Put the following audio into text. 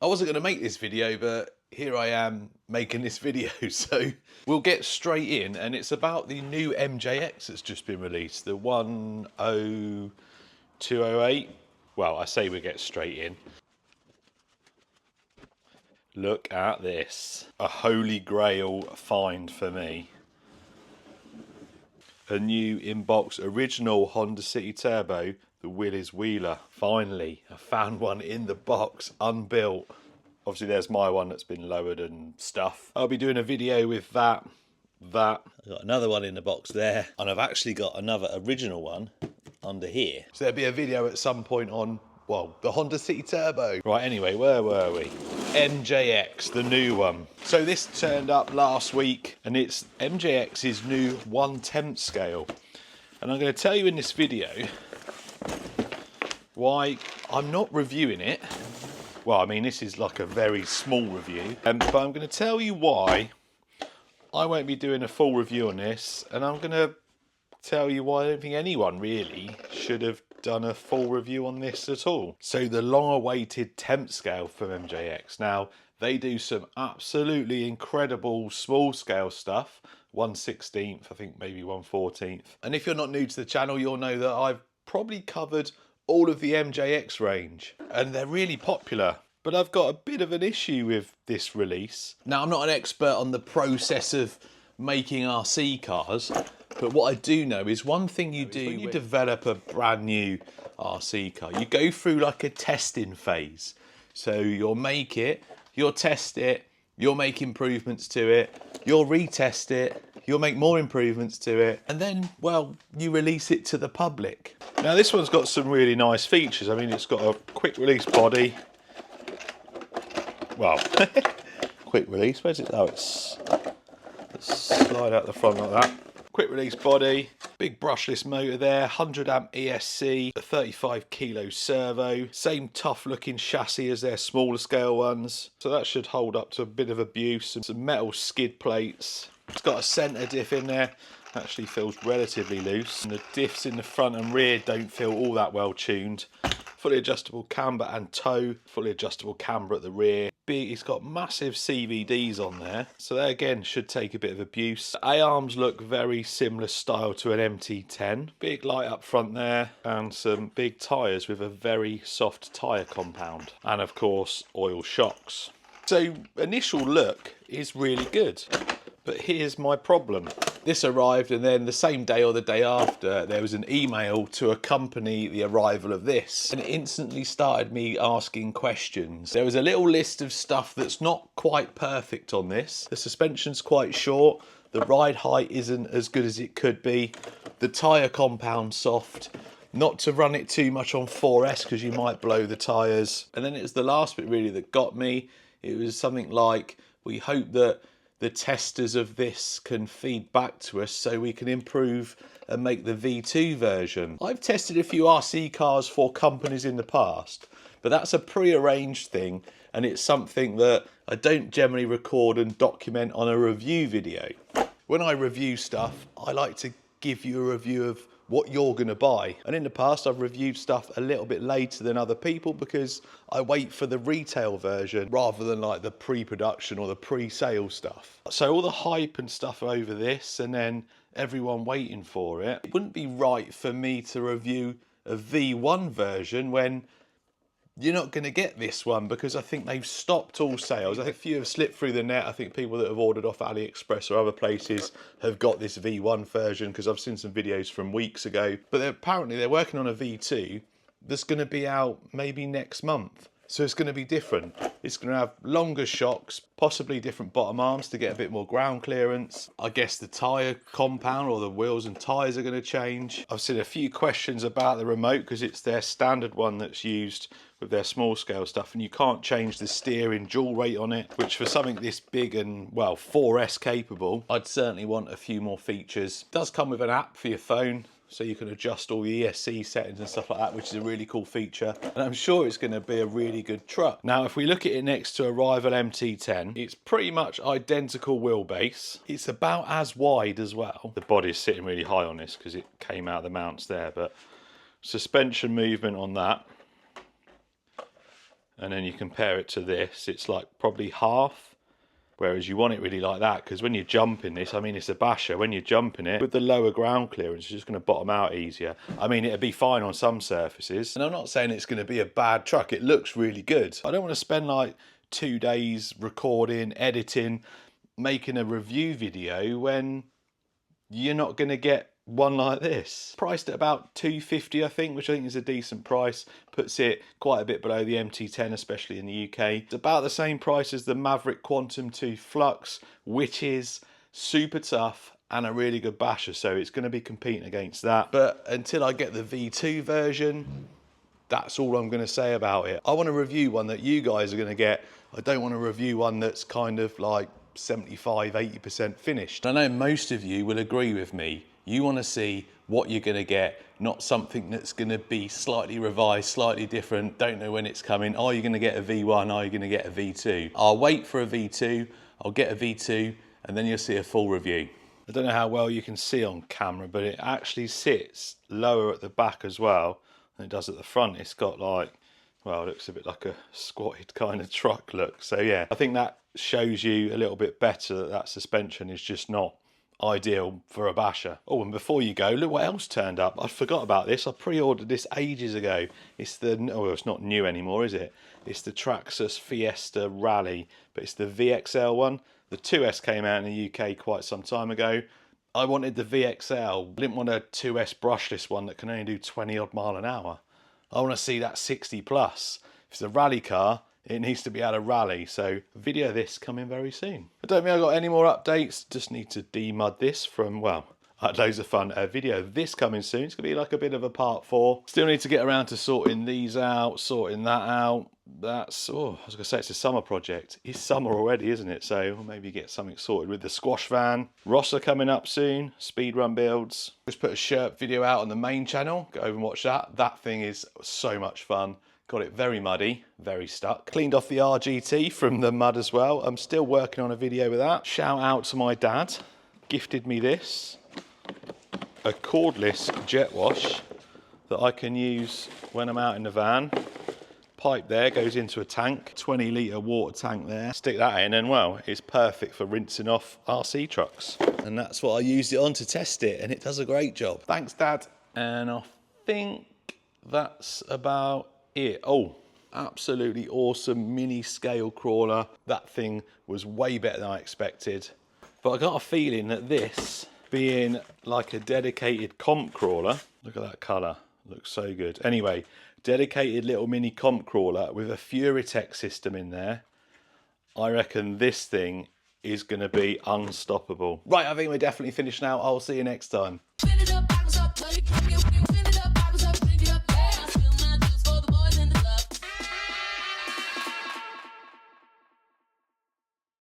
I wasn't going to make this video, but here I am making this video, so we'll get straight in, and it's about the new MJX that's just been released, the 10208. Well, I say we get straight in. Look at this. A holy grail find for me. A new in-box original Honda City Turbo, the Willys Wheeler. Finally, I found one in the box, unbuilt. Obviously there's my one that's been lowered and stuff. I'll be doing a video with that. I've got another one in the box there, and I've actually got another original one under here. So there'll be a video at some point on, well, the Honda City Turbo. Right, anyway, where were we? MJX, the new one. So this turned up last week, and it's MJX's new 1/10 scale. And I'm going to tell you in this video why I'm not reviewing it. Well, I mean, this is like a very small review, but I'm going to tell you why I won't be doing a full review on this, and I'm going to tell you why I don't think anyone really should have done a full review on this at all. So the long-awaited temp scale from MJX. Now, they do some absolutely incredible small-scale stuff. 1/16, I think maybe 1/14. And if you're not new to the channel, you'll know that I've probably covered all of the MJX range, and they're really popular. But I've got a bit of an issue with this release. Now, I'm not an expert on the process of making RC cars, but what I do know is one thing you do when you develop a brand new RC car, you go through like a testing phase. So you'll make it, you'll test it, you'll make improvements to it, you'll retest it, you'll make more improvements to it, and then, well, you release it to the public. Now this one's got some really nice features. I mean, it's got a quick release body. Well, quick release, where's it? Oh, let's slide out the front like that. Quick release body, big brushless motor there, 100 amp ESC, a 35 kilo servo, same tough looking chassis as their smaller scale ones. So that should hold up to a bit of abuse, and some metal skid plates. It's got a centre diff in there, actually feels relatively loose. And the diffs in the front and rear don't feel all that well tuned. Fully adjustable camber and toe, fully adjustable camber at the rear. It's got massive CVDs on there, so they again should take a bit of abuse. A-arms look very similar style to an MT10. Big light up front there, and some big tyres with a very soft tyre compound. And of course, oil shocks. So initial look is really good. But here's my problem. This arrived, and then the same day or the day after, there was an email to accompany the arrival of this, and it instantly started me asking questions. There was a little list of stuff that's not quite perfect on this. The suspension's quite short, the ride height isn't as good as it could be, the tyre compound's soft, not to run it too much on 4S because you might blow the tyres. And then it was the last bit really that got me. It was something like, we hope that the testers of this can feed back to us so we can improve and make the V2 version. I've tested a few RC cars for companies in the past, but that's a pre-arranged thing, and it's something that I don't generally record and document on a review video. When I review stuff, I like to give you a review of what you're going to buy. And in the past, I've reviewed stuff a little bit later than other people because I wait for the retail version rather than like the pre-production or the pre-sale stuff. So all the hype and stuff over this, and then everyone waiting for it. It wouldn't be right for me to review a V1 version when you're not going to get this one, because I think they've stopped all sales. I think a few have slipped through the net. I think people that have ordered off AliExpress or other places have got this V1 version, because I've seen some videos from weeks ago. But apparently they're working on a V2 that's going to be out maybe next month. So it's going to be different. It's going to have longer shocks, possibly different bottom arms to get a bit more ground clearance. I guess the tyre compound or the wheels and tyres are going to change. I've seen a few questions about the remote because it's their standard one that's used with their small scale stuff, and you can't change the steering dual rate on it, which for something this big and, well, 4S capable, I'd certainly want a few more features. It does come with an app for your phone, so you can adjust all the ESC settings and stuff like that, which is a really cool feature. And I'm sure it's going to be a really good truck. Now, if we look at it next to a rival MT10, it's pretty much identical wheelbase. It's about as wide as well. The body's sitting really high on this because it came out of the mounts there, but suspension movement on that. and then you compare it to this, it's like probably half. Whereas you want it really like that, because when you're jumping this, I mean, it's a basher. When you're jumping it, with the lower ground clearance, it's just going to bottom out easier. I mean, it'd be fine on some surfaces. And I'm not saying it's going to be a bad truck. It looks really good. I don't want to spend like 2 days recording, editing, making a review video when you're not going to get one like this. Priced at about $250, I think, which I think is a decent price. Puts it quite a bit below the MT10, especially in the UK. It's about the same price as the Maverick Quantum 2 Flux, which is super tough and a really good basher, so it's going to be competing against that. But until I get the V2 version, that's all I'm going to say about it. I want to review one that you guys are going to get. I don't want to review one that's kind of like 75–80% finished. I know most of you will agree with me. You want to see what you're going to get, not something that's going to be slightly revised, slightly different, don't know when it's coming. Are you going to get a V1? Are you going to get a V2? I'll wait for a V2, I'll get a V2, and then you'll see a full review. I don't know how well you can see on camera, but it actually sits lower at the back as well than it does at the front. It's got like, well, it looks a bit like a squatted kind of truck look. So yeah, I think that shows you a little bit better that that suspension is just not ideal for a basher. Oh, and before you go, look what else turned up. I forgot about this. I pre-ordered this ages ago. It's the, oh, it's not new anymore, is it? It's the Traxxas Fiesta Rally, but it's the VXL one. The 2S came out in the UK quite some time ago. I wanted the VXL. I didn't want a 2S brushless one that can only do 20 odd mile an hour. I want to see that 60 plus. If it's a rally car, it needs to be able to rally, so video of this coming very soon. I don't think I've got any more updates, just need to demud this from, well, I had loads of fun. A video of this coming soon. It's going to be like a bit of a part 4. Still need to get around to sorting these out, sorting that out. That's, oh, I was going to say it's a summer project. It's summer already, isn't it? So we'll maybe get something sorted with the squash van. Rosser coming up soon, speedrun builds. Just put a shirt video out on the main channel. Go over and watch that. That thing is so much fun. Got it very muddy, very stuck. Cleaned off the RGT from the mud as well. I'm still working on a video with that. Shout out to my dad. Gifted me this. A cordless jet wash that I can use when I'm out in the van. Pipe there goes into a tank, 20 litre water tank there. Stick that in and, well, it's perfect for rinsing off RC trucks. And that's what I used it on to test it, and it does a great job. Thanks, Dad. And I think that's about it. Oh, absolutely awesome mini scale crawler. That thing was way better than I expected. But I got a feeling that this, being like a dedicated comp crawler, look at that colour, looks so good. Anyway, dedicated little mini comp crawler with a Furitech system in there. I reckon this thing is going to be unstoppable. Right, I think we're definitely finished now. I'll see you next time.